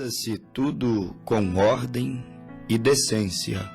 Faça-se tudo com ordem e decência.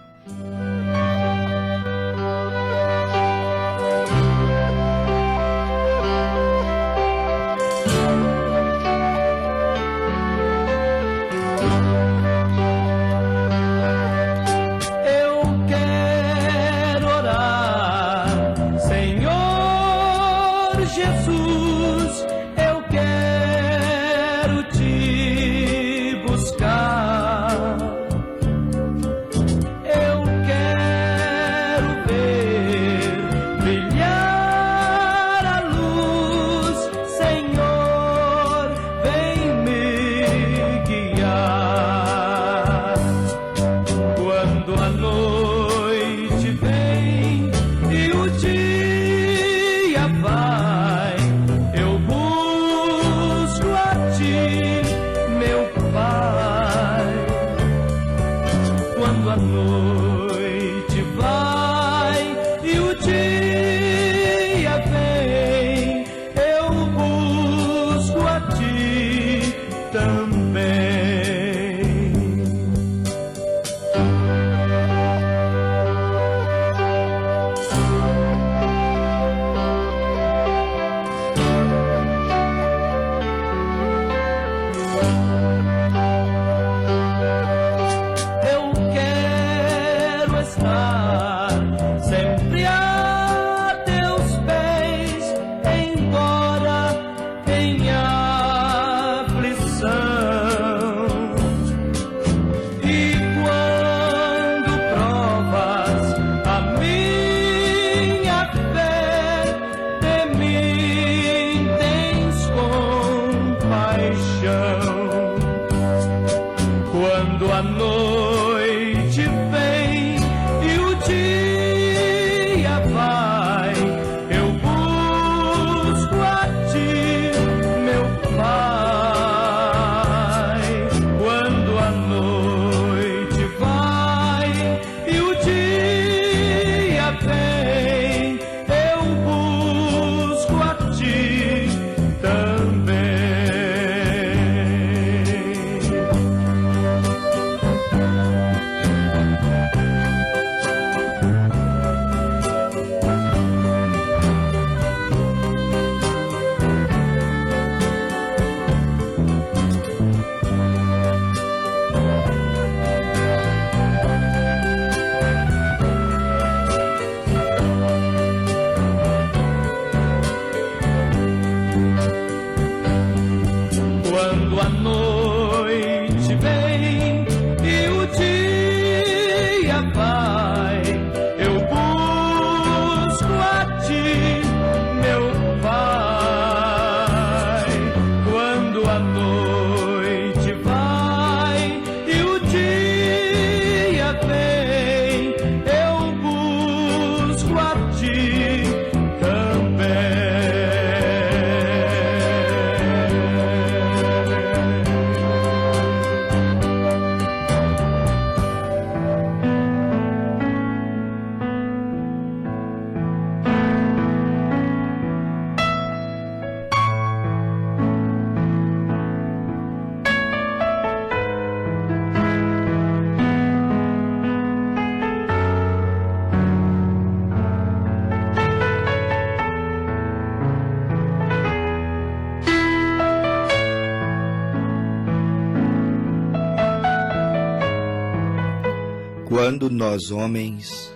Quando nós, homens,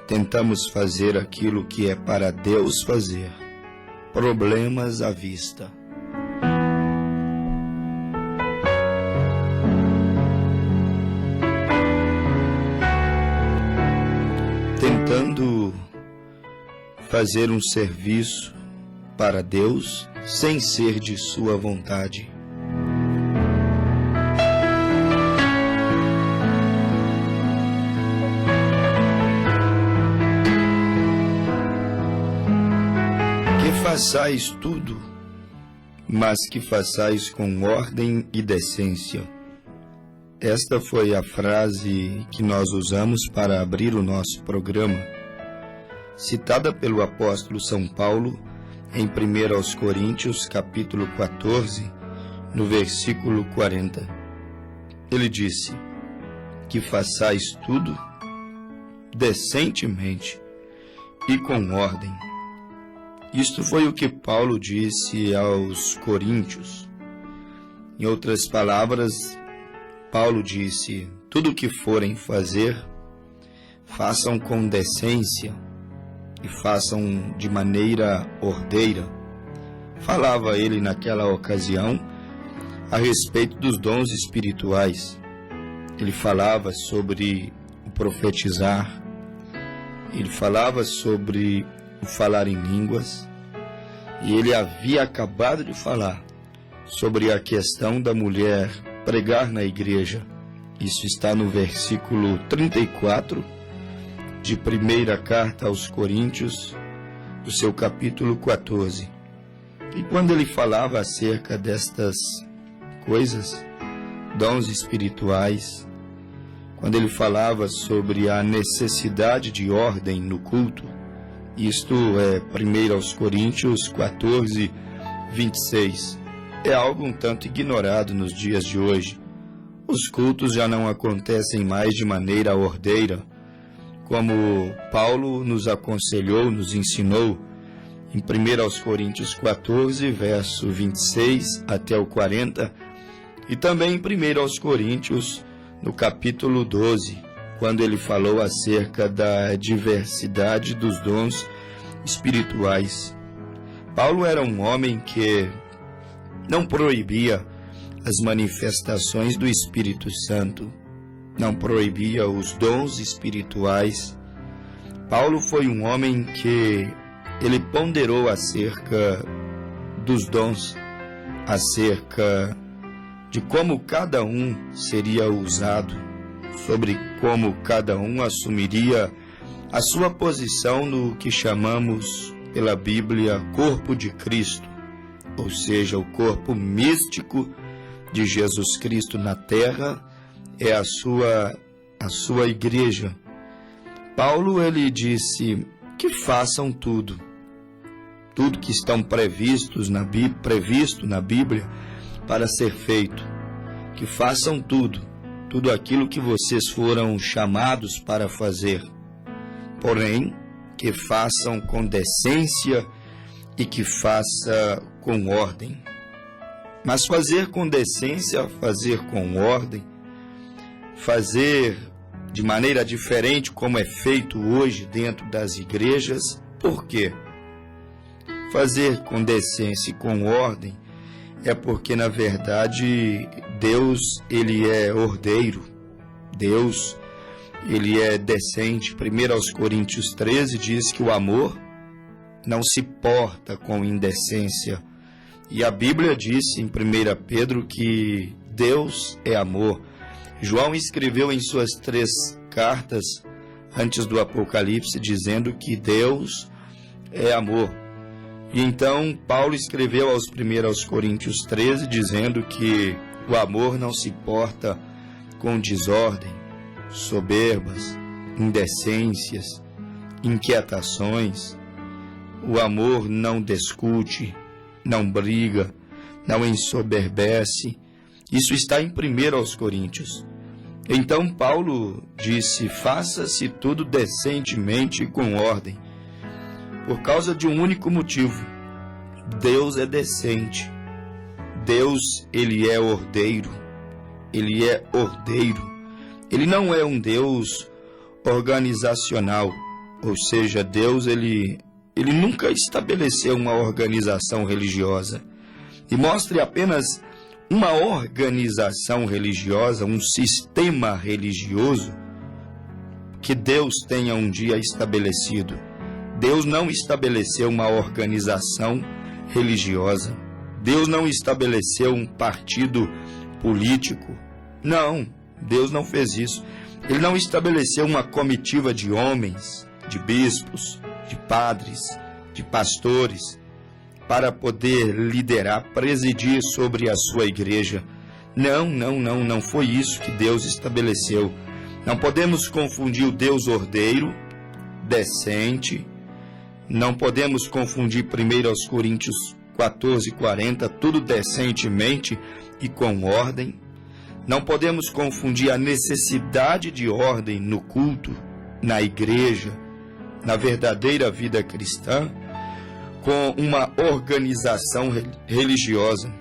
tentamos fazer aquilo que é para Deus fazer, problemas à vista. Tentando fazer um serviço para Deus sem ser de sua vontade. Façais tudo, mas que façais com ordem e decência. Esta foi a frase que nós usamos para abrir o nosso programa, citada pelo apóstolo São Paulo em 1 Coríntios, capítulo 14, no versículo 40. ele disse que façais tudo decentemente e com ordem. Isto foi o que Paulo disse aos Coríntios. Em outras palavras, Paulo disse: tudo o que forem fazer, façam com decência e façam de maneira ordeira. Falava ele naquela ocasião a respeito dos dons espirituais. Ele falava sobre o profetizar, ele falava sobre o falar em línguas, e ele havia acabado de falar sobre a questão da mulher pregar na igreja. Isso está no versículo 34 de primeira carta aos Coríntios, do seu capítulo 14. E quando ele falava acerca destas coisas, dons espirituais, quando ele falava sobre a necessidade de ordem no culto, isto é 1 aos Coríntios 14, 26, é algo um tanto ignorado nos dias de hoje. Os cultos já não acontecem mais de maneira ordeira, como Paulo nos aconselhou, nos ensinou, em 1 aos Coríntios 14, verso 26 até o 40, e também em 1 aos Coríntios, no capítulo 12, quando ele falou acerca da diversidade dos dons espirituais. Paulo era um homem que não proibia as manifestações do Espírito Santo, não proibia os dons espirituais. Paulo foi um homem que ele ponderou acerca dos dons, acerca de como cada um seria usado, sobre como cada um assumiria a sua posição no que chamamos pela Bíblia corpo de Cristo, ou seja, o corpo místico de Jesus Cristo na terra é a sua igreja. Paulo, ele disse que façam tudo que estão previsto na Bíblia para ser feito, que façam tudo aquilo que vocês foram chamados para fazer, porém, que façam com decência e que faça com ordem. Mas fazer com decência, fazer com ordem, fazer de maneira diferente como é feito hoje dentro das igrejas, por quê? Fazer com decência e com ordem é porque, na verdade, Deus, ele é ordeiro. Deus, ele é decente. 1 aos Coríntios 13 diz que o amor não se porta com indecência. E a Bíblia diz em 1 Pedro que Deus é amor. João escreveu em suas 3 cartas antes do Apocalipse dizendo que Deus é amor. E então Paulo escreveu aos 1 Coríntios 13 dizendo que o amor não se porta com desordem, soberbas, indecências, inquietações. O amor não discute, não briga, não ensoberbece. Isso está em 1 aos Coríntios. Então Paulo disse: faça-se tudo decentemente e com ordem, por causa de um único motivo: Deus é decente. Deus, ele é ordeiro. Ele é ordeiro. Ele não é um Deus organizacional, ou seja, Deus, ele nunca estabeleceu uma organização religiosa. E mostre apenas uma organização religiosa, um sistema religioso que Deus tenha um dia estabelecido. Deus não estabeleceu uma organização religiosa. Deus não estabeleceu um partido político. Não, Deus não fez isso. Ele não estabeleceu uma comitiva de homens, de bispos, de padres, de pastores, para poder liderar, presidir sobre a sua igreja. Não foi isso que Deus estabeleceu. Não podemos confundir o Deus ordeiro, decente. Não podemos confundir 1 aos Coríntios 14, 40, tudo decentemente e com ordem. Não podemos confundir a necessidade de ordem no culto, na igreja, na verdadeira vida cristã, com uma organização religiosa,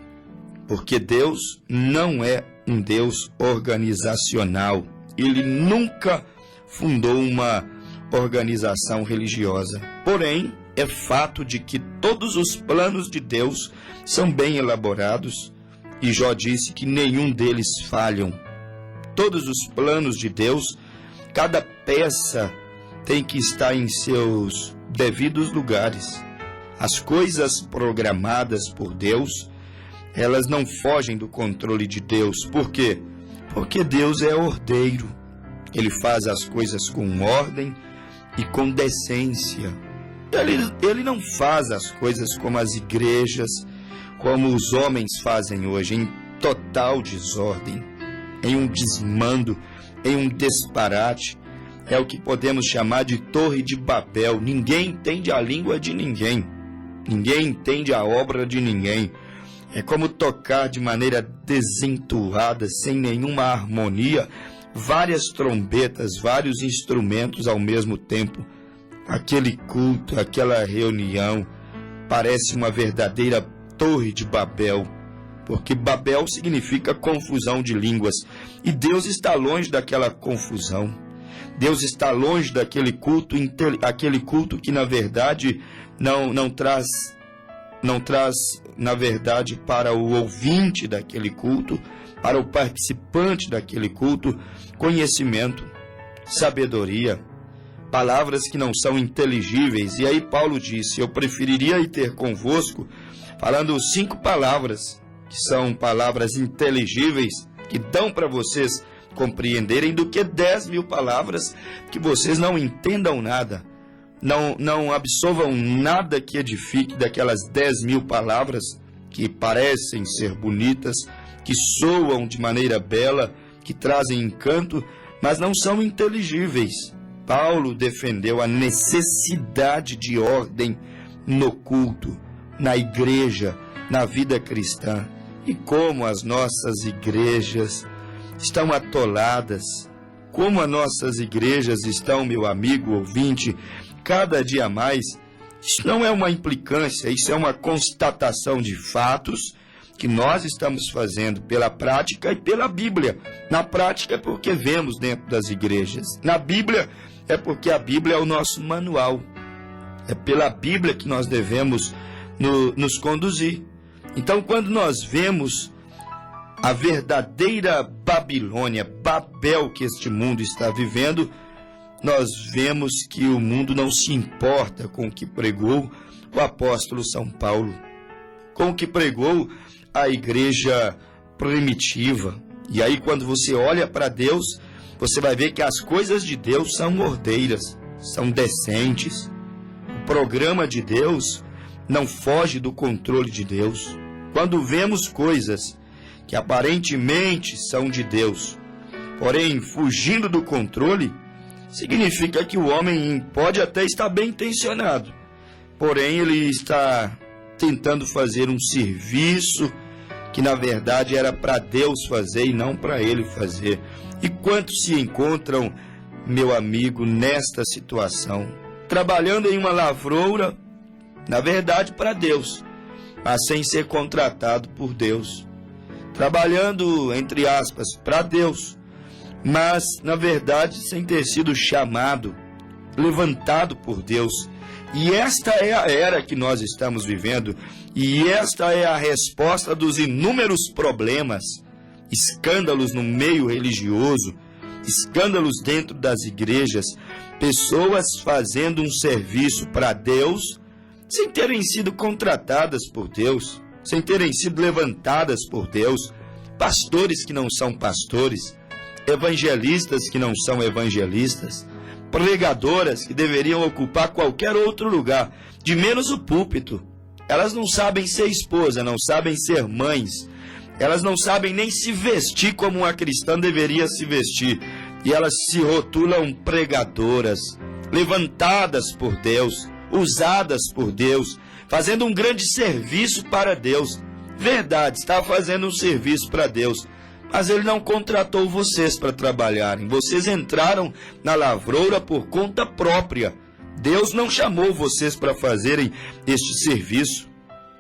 porque Deus não é um Deus organizacional. Ele nunca fundou uma organização religiosa. Porém, é fato de que todos os planos de Deus são bem elaborados, e Jó disse que nenhum deles falham. Todos os planos de Deus, cada peça tem que estar em seus devidos lugares. As coisas programadas por Deus, elas não fogem do controle de Deus. Por quê? Porque Deus é ordeiro. Ele faz as coisas com ordem e com decência. Ele não faz as coisas como as igrejas, como os homens fazem hoje, em total desordem, em um desmando, em um disparate. É o que podemos chamar de Torre de Babel. Ninguém entende a língua de ninguém. Ninguém entende a obra de ninguém. É como tocar de maneira desentoada, sem nenhuma harmonia, várias trombetas, vários instrumentos ao mesmo tempo. Aquele culto, aquela reunião, parece uma verdadeira Torre de Babel, porque Babel significa confusão de línguas, e Deus está longe daquela confusão. Deus está longe daquele culto, aquele culto que na verdade não traz, na verdade, para o ouvinte daquele culto, para o participante daquele culto, conhecimento, sabedoria, palavras que não são inteligíveis. E aí Paulo disse: eu preferiria ir ter convosco falando 5 palavras, que são palavras inteligíveis, que dão para vocês compreenderem, do que 10.000 palavras que vocês não entendam nada, não absorvam nada que edifique daquelas 10.000 palavras que parecem ser bonitas, que soam de maneira bela, que trazem encanto, mas não são inteligíveis. Paulo defendeu a necessidade de ordem no culto, na igreja, na vida cristã. E como as nossas igrejas estão atoladas, como as nossas igrejas estão, meu amigo ouvinte, cada dia mais. Isso não é uma implicância, isso é uma constatação de fatos que nós estamos fazendo pela prática e pela Bíblia. Na prática é porque vemos dentro das igrejas. Na Bíblia é porque a Bíblia é o nosso manual. É pela Bíblia que nós devemos nos conduzir. Então, quando nós vemos a verdadeira Babilônia, Babel, que este mundo está vivendo, nós vemos que o mundo não se importa com o que pregou o apóstolo São Paulo, com o que pregou a igreja primitiva. E aí, quando você olha para Deus, você vai ver que as coisas de Deus são ordeiras, são decentes. O programa de Deus não foge do controle de Deus. Quando vemos coisas que aparentemente são de Deus, porém fugindo do controle, significa que o homem pode até estar bem intencionado, porém ele está tentando fazer um serviço que na verdade era para Deus fazer e não para ele fazer. E quantos se encontram, meu amigo, nesta situação, trabalhando em uma lavoura, na verdade para Deus, mas sem ser contratado por Deus, trabalhando, entre aspas, para Deus, mas na verdade sem ter sido chamado, levantado por Deus. E esta é a era que nós estamos vivendo, e esta é a resposta dos inúmeros problemas, escândalos no meio religioso, escândalos dentro das igrejas, pessoas fazendo um serviço para Deus sem terem sido contratadas por Deus, sem terem sido levantadas por Deus, pastores que não são pastores, evangelistas que não são evangelistas, pregadoras que deveriam ocupar qualquer outro lugar, de menos o púlpito. Elas não sabem ser esposa, não sabem ser mães, elas não sabem nem se vestir como uma cristã deveria se vestir, e elas se rotulam pregadoras, levantadas por Deus, usadas por Deus, fazendo um grande serviço para Deus. Verdade, está fazendo um serviço para Deus, Mas Ele não contratou vocês para trabalharem. Vocês entraram na lavoura por conta própria. Deus não chamou vocês para fazerem este serviço.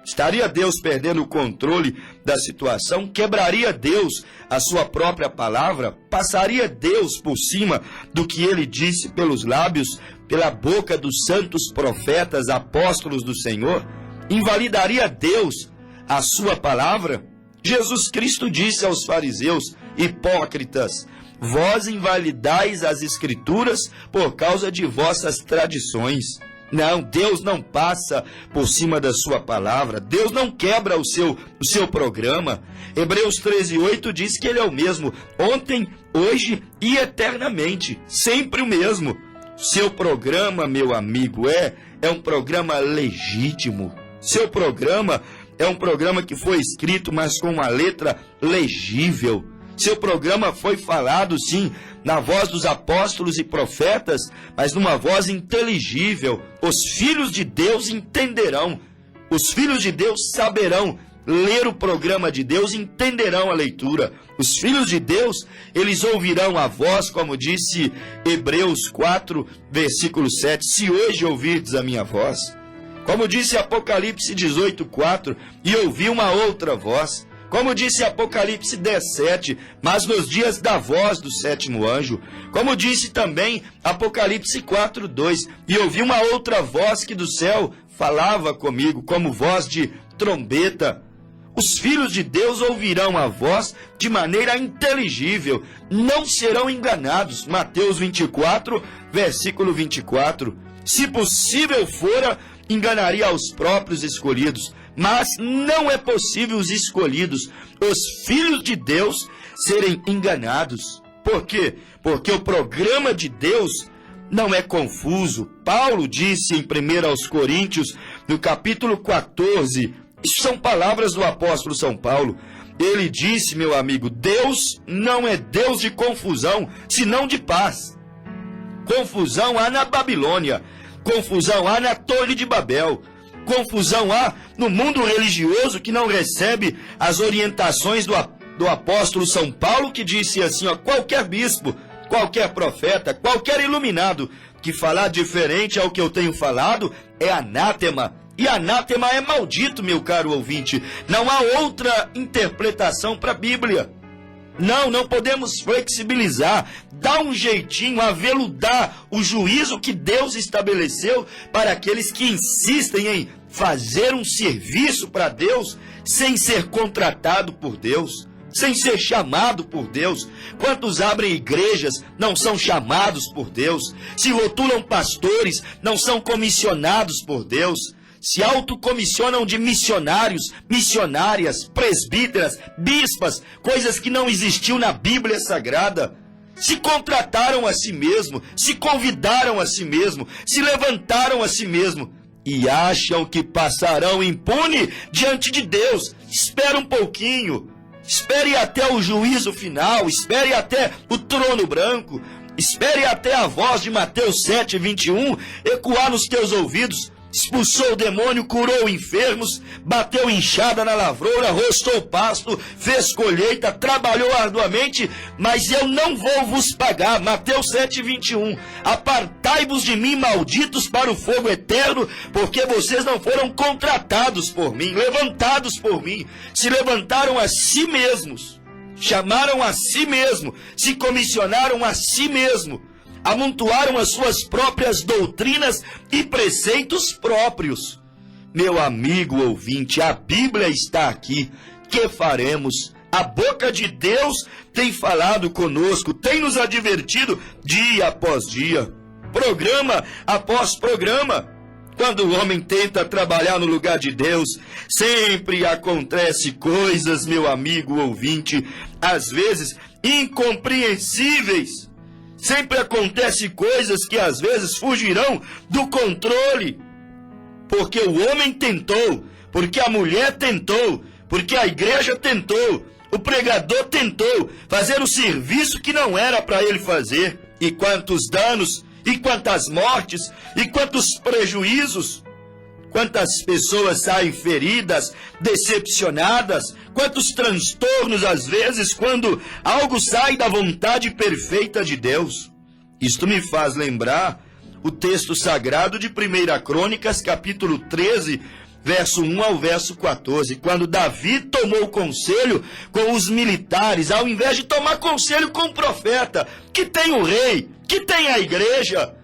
Estaria Deus perdendo o controle da situação? Quebraria Deus a sua própria palavra? Passaria Deus por cima do que Ele disse pelos lábios, pela boca dos santos profetas, apóstolos do Senhor? Invalidaria Deus a sua palavra? Jesus Cristo disse aos fariseus: hipócritas, vós invalidais as Escrituras por causa de vossas tradições. Não, Deus não passa por cima da sua palavra. Deus não quebra o seu programa. Hebreus 13:8 diz que Ele é o mesmo ontem, hoje e eternamente. Sempre o mesmo. Seu programa, meu amigo, é um programa legítimo. Seu programa é um programa que foi escrito, mas com uma letra legível. Seu programa foi falado, sim, na voz dos apóstolos e profetas, mas numa voz inteligível. Os filhos de Deus entenderão. Os filhos de Deus saberão ler o programa de Deus, entenderão a leitura. Os filhos de Deus, eles ouvirão a voz, como disse Hebreus 4, versículo 7. Se hoje ouvirdes a minha voz, como disse Apocalipse 18:4, e ouvi uma outra voz. Como disse Apocalipse 10:7, mas nos dias da voz do sétimo anjo. Como disse também Apocalipse 4:2, e ouvi uma outra voz que do céu falava comigo, como voz de trombeta. Os filhos de Deus ouvirão a voz de maneira inteligível, não serão enganados. Mateus 24, versículo 24. Se possível fora, enganaria aos próprios escolhidos, mas não é possível os escolhidos, os filhos de Deus, serem enganados. Por quê? Porque o programa de Deus não é confuso. Paulo disse em 1 aos Coríntios, no capítulo 14, isso são palavras do apóstolo São Paulo. Ele disse, meu amigo, Deus não é Deus de confusão, senão de paz. Confusão há na Babilônia, confusão há na Torre de Babel, confusão há no mundo religioso que não recebe as orientações do apóstolo São Paulo, que disse assim, qualquer bispo, qualquer profeta, qualquer iluminado que falar diferente ao que eu tenho falado é anátema. E anátema é maldito, meu caro ouvinte. Não há outra interpretação para a Bíblia. Não podemos flexibilizar, dar um jeitinho, aveludar o juízo que Deus estabeleceu para aqueles que insistem em fazer um serviço para Deus sem ser contratado por Deus, sem ser chamado por Deus. Quantos abrem igrejas não são chamados por Deus, se rotulam pastores, não são comissionados por Deus, se autocomissionam de missionários, missionárias, presbíteras, bispas, coisas que não existiu na Bíblia Sagrada. Se contrataram a si mesmo, se convidaram a si mesmo, se levantaram a si mesmo e acham que passarão impune diante de Deus. Espere um pouquinho, espere até o juízo final, espere até o trono branco, espere até a voz de Mateus 7:21 ecoar nos teus ouvidos. Expulsou o demônio, curou enfermos, bateu enxada na lavoura, rostou pasto, fez colheita, trabalhou arduamente, mas eu não vou vos pagar. Mateus 7:21. Apartai-vos de mim, malditos, para o fogo eterno, porque vocês não foram contratados por mim, levantados por mim, se levantaram a si mesmos, chamaram a si mesmo, se comissionaram a si mesmo, amontoaram as suas próprias doutrinas e preceitos próprios. Meu amigo ouvinte, a Bíblia está aqui. Que faremos? A boca de Deus tem falado conosco, tem nos advertido dia após dia, programa após programa. Quando o homem tenta trabalhar no lugar de Deus, sempre acontece coisas, meu amigo ouvinte, às vezes incompreensíveis. Sempre acontece coisas que às vezes fugirão do controle. Porque o homem tentou, porque a mulher tentou, porque a igreja tentou, o pregador tentou fazer o serviço que não era para ele fazer. E quantos danos, e quantas mortes, e quantos prejuízos. Quantas pessoas saem feridas, decepcionadas, quantos transtornos às vezes quando algo sai da vontade perfeita de Deus. Isto me faz lembrar o texto sagrado de 1 Crônicas, capítulo 13, verso 1 ao verso 14, quando Davi tomou conselho com os militares, ao invés de tomar conselho com o profeta, que tem o rei, que tem a igreja,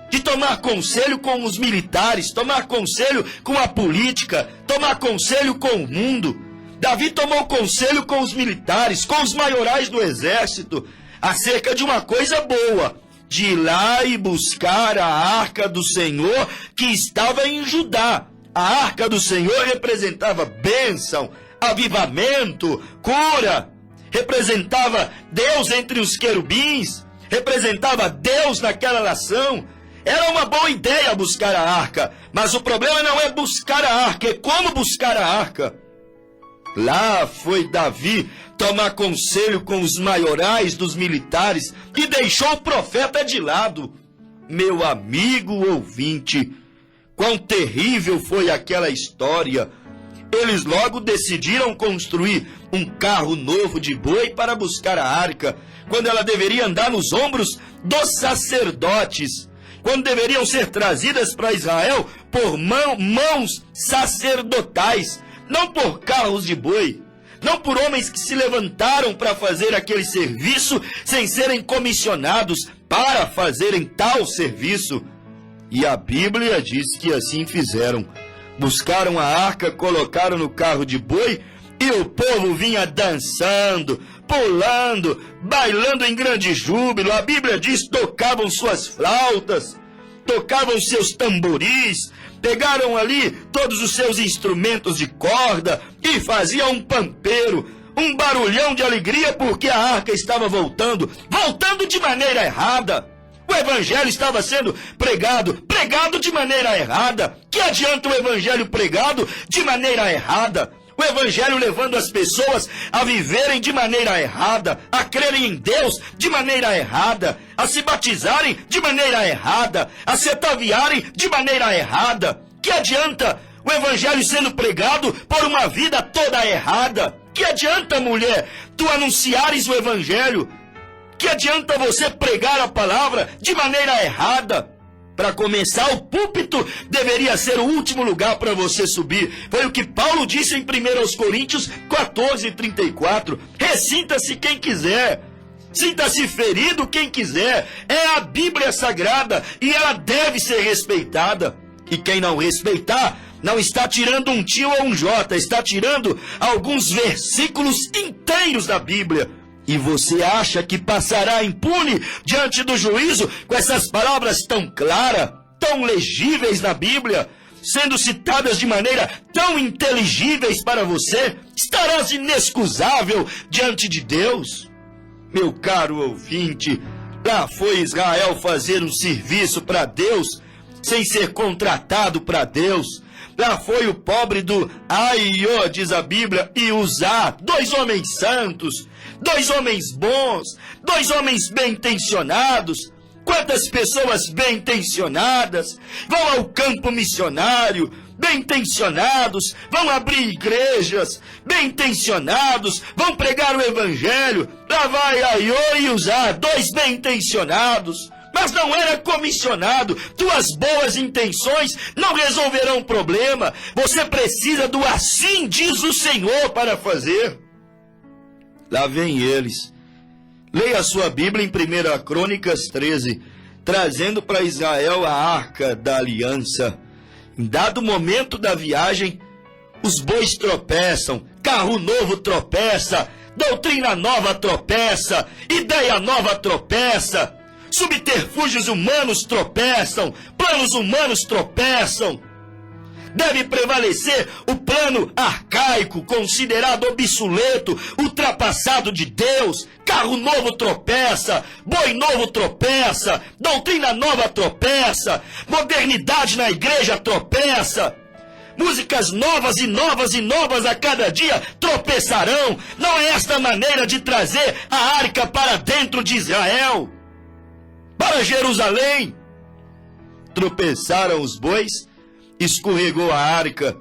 de tomar conselho com os militares, tomar conselho com a política, tomar conselho com o mundo. Davi tomou conselho com os militares, com os maiorais do exército, acerca de uma coisa boa, de ir lá e buscar a arca do Senhor que estava em Judá. A arca do Senhor representava bênção, avivamento, cura, representava Deus entre os querubins, representava Deus naquela nação. Era uma boa ideia buscar a arca, mas o problema não é buscar a arca, é como buscar a arca. Lá foi Davi tomar conselho com os maiorais dos militares e deixou o profeta de lado. Meu amigo ouvinte, quão terrível foi aquela história. Eles logo decidiram construir um carro novo de boi para buscar a arca, quando ela deveria andar nos ombros dos sacerdotes, quando deveriam ser trazidas para Israel por mãos sacerdotais, não por carros de boi, não por homens que se levantaram para fazer aquele serviço sem serem comissionados para fazerem tal serviço. E a Bíblia diz que assim fizeram. Buscaram a arca, colocaram no carro de boi e o povo vinha dançando, pulando, bailando em grande júbilo. A Bíblia diz: tocavam suas flautas, tocavam seus tamboris, pegaram ali todos os seus instrumentos de corda e faziam um pampeiro, um barulhão de alegria, porque a arca estava voltando de maneira errada. O evangelho estava sendo pregado de maneira errada. Que adianta o evangelho pregado de maneira errada? O evangelho levando as pessoas a viverem de maneira errada, a crerem em Deus de maneira errada, a se batizarem de maneira errada, a se ataviarem de maneira errada. Que adianta o evangelho sendo pregado por uma vida toda errada? Que adianta, mulher, tu anunciares o evangelho? Que adianta você pregar a palavra de maneira errada? Para começar, o púlpito deveria ser o último lugar para você subir. Foi o que Paulo disse em 1 Coríntios 14:34. Ressinta-se quem quiser. Sinta-se ferido quem quiser. É a Bíblia Sagrada e ela deve ser respeitada. E quem não respeitar, não está tirando um tio ou um jota, está tirando alguns versículos inteiros da Bíblia. E você acha que passará impune diante do juízo com essas palavras tão claras, tão legíveis na Bíblia, sendo citadas de maneira tão inteligíveis para você? Estarás inexcusável diante de Deus? Meu caro ouvinte, lá foi Israel fazer um serviço para Deus, sem ser contratado para Deus. Lá foi o pobre do Aiô, diz a Bíblia, e Uzá, dois homens santos, dois homens bons, dois homens bem-intencionados. Quantas pessoas bem-intencionadas vão ao campo missionário, bem-intencionados, vão abrir igrejas, bem-intencionados, vão pregar o evangelho. Lá vai Aiô e Uzá, dois bem-intencionados, mas não era comissionado. Tuas boas intenções não resolverão o problema. Você precisa do assim diz o Senhor para fazer. Lá vem eles. Leia a sua Bíblia em 1 Crônicas 13, trazendo para Israel a arca da aliança. Em dado momento da viagem, os bois tropeçam, carro novo tropeça, doutrina nova tropeça, ideia nova tropeça, subterfúgios humanos tropeçam, planos humanos tropeçam. Deve prevalecer o plano arcaico, considerado obsoleto, ultrapassado de Deus. Carro novo tropeça, boi novo tropeça, doutrina nova tropeça, modernidade na igreja tropeça. Músicas novas e novas e novas a cada dia tropeçarão. Não é esta maneira de trazer a arca para dentro de Israel, para Jerusalém. Tropeçaram os bois escorregou a arca.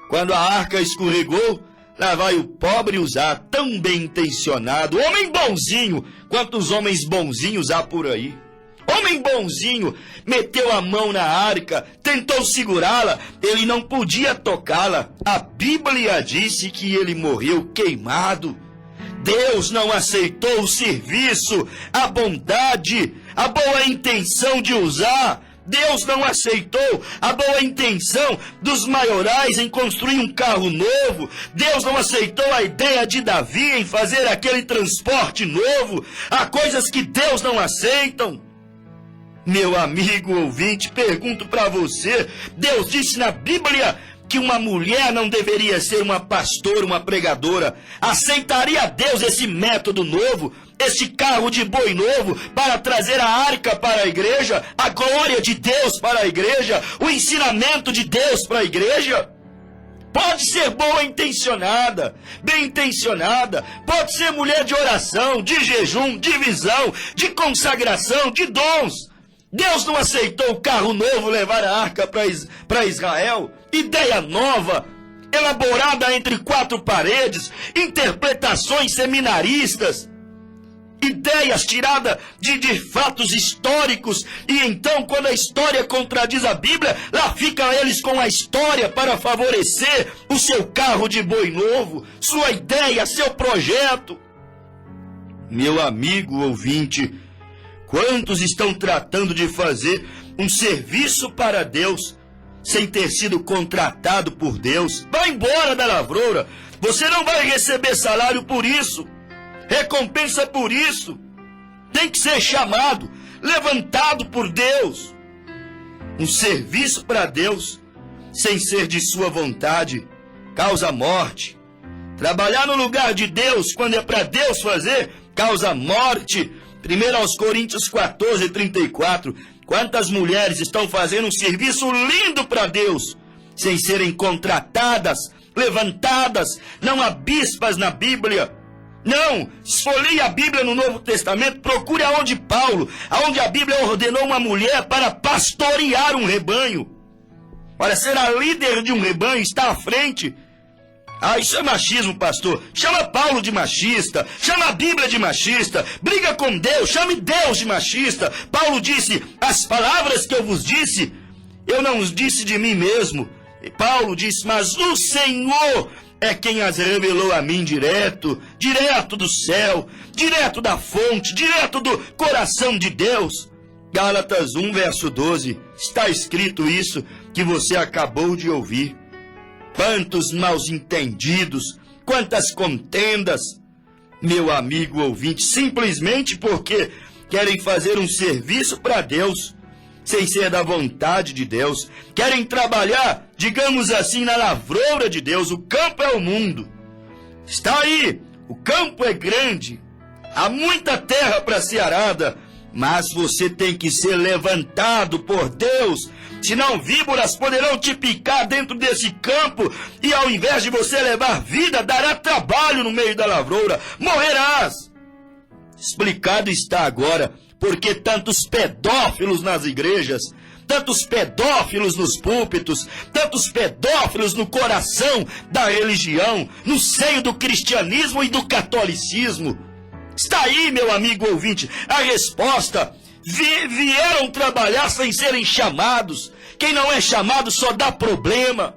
Quando a arca escorregou, lá vai o pobre Uzá, tão bem intencionado, homem bonzinho, quantos homens bonzinhos há por aí. Homem bonzinho, meteu a mão na arca, tentou segurá-la, ele não podia tocá-la. A Bíblia disse que ele morreu queimado. Deus não aceitou o serviço, a bondade, a boa intenção de Uzá. Deus não aceitou a boa intenção dos maiorais em construir um carro novo. Deus não aceitou a ideia de Davi em fazer aquele transporte novo. Há coisas que Deus não aceitam. Meu amigo ouvinte, pergunto para você, Deus disse na Bíblia que uma mulher não deveria ser uma pastora, uma pregadora. Aceitaria Deus esse método novo, esse carro de boi novo, para trazer a arca para a igreja, a glória de Deus para a igreja, o ensinamento de Deus para a igreja? Pode ser boa intencionada, bem intencionada, pode ser mulher de oração, de jejum, de visão, de consagração, de dons. Deus não aceitou o carro novo levar a arca para Israel? Ideia nova, elaborada entre quatro paredes, interpretações seminaristas, ideias tiradas de fatos históricos, e então quando a história contradiz a Bíblia, lá ficam eles com a história para favorecer o seu carro de boi novo, sua ideia, seu projeto. Meu amigo ouvinte, quantos estão tratando de fazer um serviço para Deus sem ter sido contratado por Deus? Vai embora da lavoura, você não vai receber salário por isso, recompensa por isso. Tem que ser chamado, levantado por Deus. Um serviço para Deus, sem ser de sua vontade, causa morte. Trabalhar no lugar de Deus, quando é para Deus fazer, causa morte. 1 Coríntios 14, 34. Quantas mulheres estão fazendo um serviço lindo para Deus, sem serem contratadas, levantadas? Não há bispas na Bíblia. Não, esfolie a Bíblia no Novo Testamento, procure aonde a Bíblia ordenou uma mulher para pastorear um rebanho, para ser a líder de um rebanho, estar à frente. Ah, isso é machismo, pastor. Chama Paulo de machista, chama a Bíblia de machista, briga com Deus, chame Deus de machista. Paulo disse, as palavras que eu vos disse, eu não os disse de mim mesmo. E Paulo disse, mas o Senhor é quem as revelou a mim direto do céu, direto da fonte, direto do coração de Deus. Gálatas 1, verso 12, está escrito isso que você acabou de ouvir. Quantos maus entendidos, quantas contendas, meu amigo ouvinte, simplesmente porque querem fazer um serviço para Deus, sem ser da vontade de Deus, querem trabalhar, digamos assim, na lavoura de Deus. O campo é o mundo, está aí, o campo é grande, há muita terra para ser arada, mas você tem que ser levantado por Deus, senão víboras poderão te picar dentro desse campo, e ao invés de você levar vida, dará trabalho no meio da lavoura, morrerás. Explicado está agora porque tantos pedófilos nas igrejas, tantos pedófilos nos púlpitos, tantos pedófilos no coração da religião, no seio do cristianismo e do catolicismo. Está aí, meu amigo ouvinte, a resposta. Vieram trabalhar sem serem chamados. Quem não é chamado só dá problema.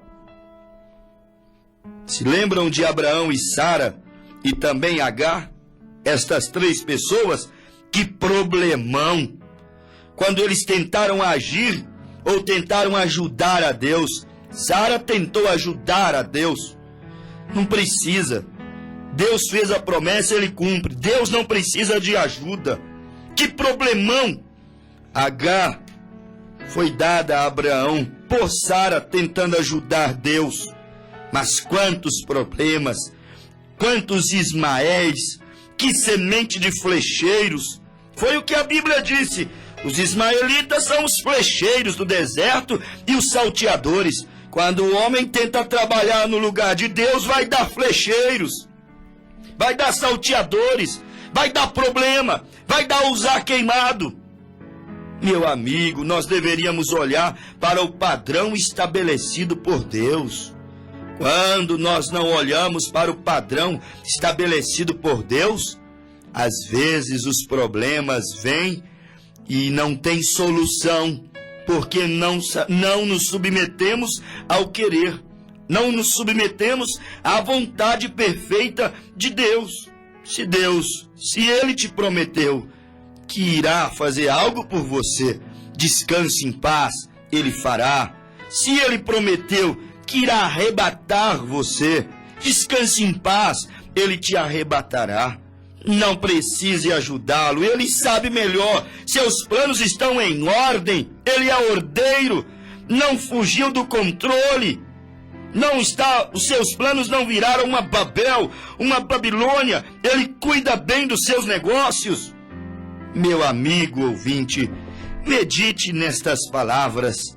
Se lembram de Abraão e Sara e também Agar? Estas três pessoas, que problemão. Quando eles tentaram agir ou tentaram ajudar a Deus. Sara tentou ajudar a Deus. Não precisa. Deus fez a promessa, ele cumpre. Deus não precisa de ajuda. Que problemão! Agar foi dada a Abraão por Sara tentando ajudar Deus. Mas quantos problemas, quantos Ismaéis, que semente de flecheiros. Foi o que a Bíblia disse. Os ismaelitas são os flecheiros do deserto e os salteadores. Quando o homem tenta trabalhar no lugar de Deus, vai dar flecheiros, vai dar salteadores, vai dar problema, vai dar usar queimado. Meu amigo, nós deveríamos olhar para o padrão estabelecido por Deus. Quando nós não olhamos para o padrão estabelecido por Deus, às vezes os problemas vêm e não tem solução, porque não nos submetemos ao querer, não nos submetemos à vontade perfeita de Deus. Se Ele te prometeu que irá fazer algo por você, descanse em paz, Ele fará. Se Ele prometeu que irá arrebatar você, descanse em paz, Ele te arrebatará. Não precise ajudá-lo, Ele sabe melhor. Seus planos estão em ordem, Ele é ordeiro, não fugiu do controle. Os seus planos não viraram uma Babel, uma Babilônia. Ele cuida bem dos seus negócios. Meu amigo ouvinte, medite nestas palavras,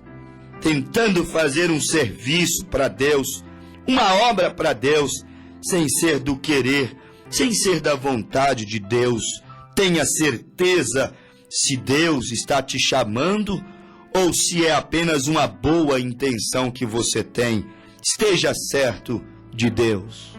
tentando fazer um serviço para Deus, uma obra para Deus, sem ser do querer, sem ser da vontade de Deus. Tenha certeza se Deus está te chamando ou se é apenas uma boa intenção que você tem. Esteja certo de Deus.